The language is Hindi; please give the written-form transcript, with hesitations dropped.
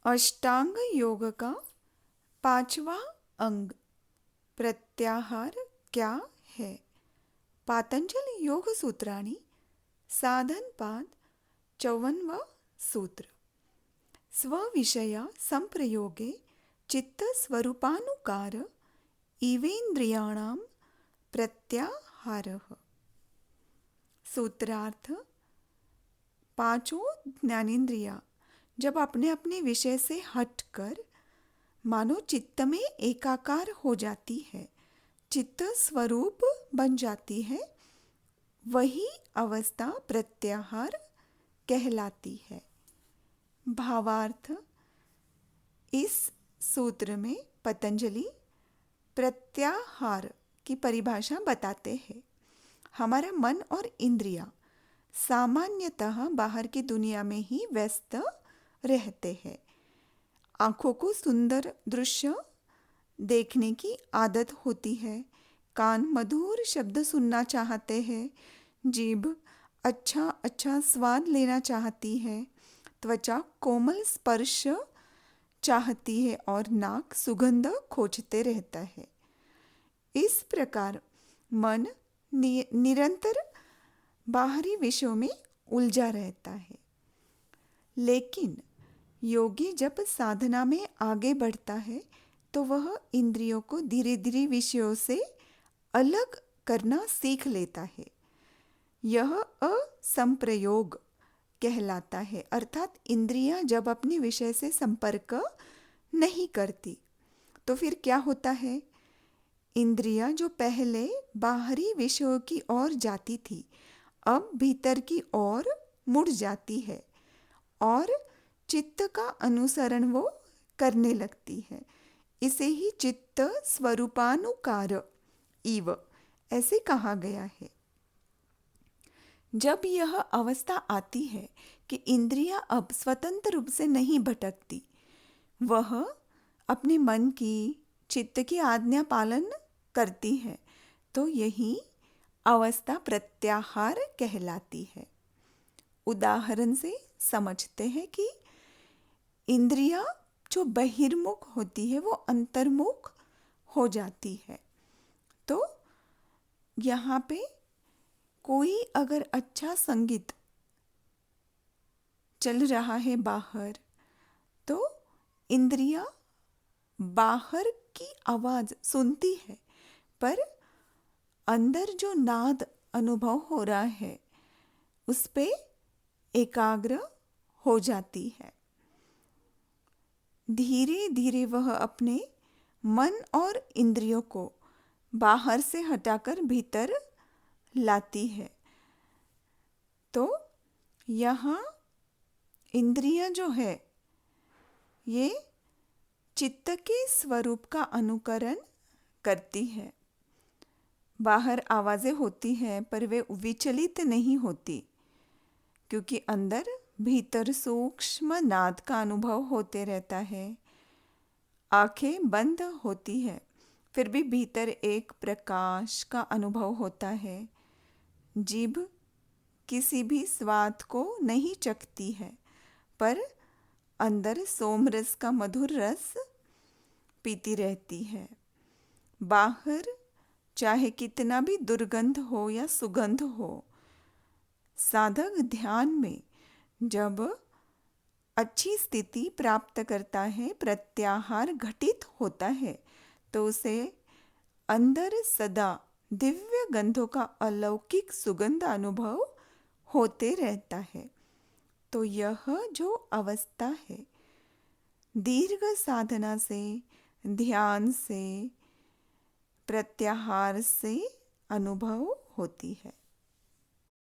अष्टांग योग का पांचवा अंग प्रत्याहार क्या है? पातंजलि योग सूत्राणि साधनपाद 54 सूत्र। स्वविषया संप्रयोगे चित्तस्वरूपानुकार इवेन्द्रियाणां प्रत्याहारः। सूत्रार्थ: पांचों ज्ञानेंद्रिया जब अपने अपने विषय से हटकर मानो चित्त में एकाकार हो जाती है, चित्त स्वरूप बन जाती है, वही अवस्था प्रत्याहार कहलाती है। भावार्थ: इस सूत्र में पतंजलि प्रत्याहार की परिभाषा बताते हैं। हमारा मन और इंद्रियां सामान्यतः बाहर की दुनिया में ही व्यस्त रहते हैं। आँखों को सुंदर दृश्य देखने की आदत होती है, कान मधुर शब्द सुनना चाहते हैं, जीभ अच्छा अच्छा स्वाद लेना चाहती है, त्वचा कोमल स्पर्श चाहती है और नाक सुगंध खोजते रहता है। इस प्रकार मन निरंतर बाहरी विषयों में उलझा रहता है। लेकिन योगी जब साधना में आगे बढ़ता है तो वह इंद्रियों को धीरे धीरे विषयों से अलग करना सीख लेता है। यह असंप्रयोग कहलाता है, अर्थात इंद्रियां जब अपने विषय से संपर्क नहीं करती तो फिर क्या होता है? इंद्रियां जो पहले बाहरी विषयों की ओर जाती थी, अब भीतर की ओर मुड़ जाती है और चित्त का अनुसरण वो करने लगती है। इसे ही चित्त स्वरूपानुकार इव ऐसे कहा गया है। जब यह अवस्था आती है कि इंद्रियां अब स्वतंत्र रूप से नहीं भटकती, वह अपने मन की, चित्त की आज्ञा पालन करती है, तो यही अवस्था प्रत्याहार कहलाती है। उदाहरण से समझते हैं कि इंद्रियां जो बहिर्मुख होती है वो अंतर्मुख हो जाती है। तो यहाँ पे कोई अगर अच्छा संगीत चल रहा है बाहर, तो इंद्रियां बाहर की आवाज़ सुनती है, पर अंदर जो नाद अनुभव हो रहा है उस पे एकाग्र हो जाती है। धीरे धीरे वह अपने मन और इंद्रियों को बाहर से हटाकर भीतर लाती है। तो यहाँ इंद्रियां जो है ये चित्त के स्वरूप का अनुकरण करती है। बाहर आवाज़ें होती हैं पर वे विचलित नहीं होती, क्योंकि अंदर भीतर सूक्ष्म नाद का अनुभव होते रहता है। आंखें बंद होती है फिर भी भीतर एक प्रकाश का अनुभव होता है। जीभ किसी भी स्वाद को नहीं चखती है, पर अंदर सोमरस का मधुर रस पीती रहती है। बाहर चाहे कितना भी दुर्गंध हो या सुगंध हो, साधक ध्यान में जब अच्छी स्थिति प्राप्त करता है, प्रत्याहार घटित होता है, तो उसे अंदर सदा दिव्य गंधों का अलौकिक सुगंध अनुभव होते रहता है। तो यह जो अवस्था है, दीर्घ साधना से, ध्यान से, प्रत्याहार से अनुभव होती है।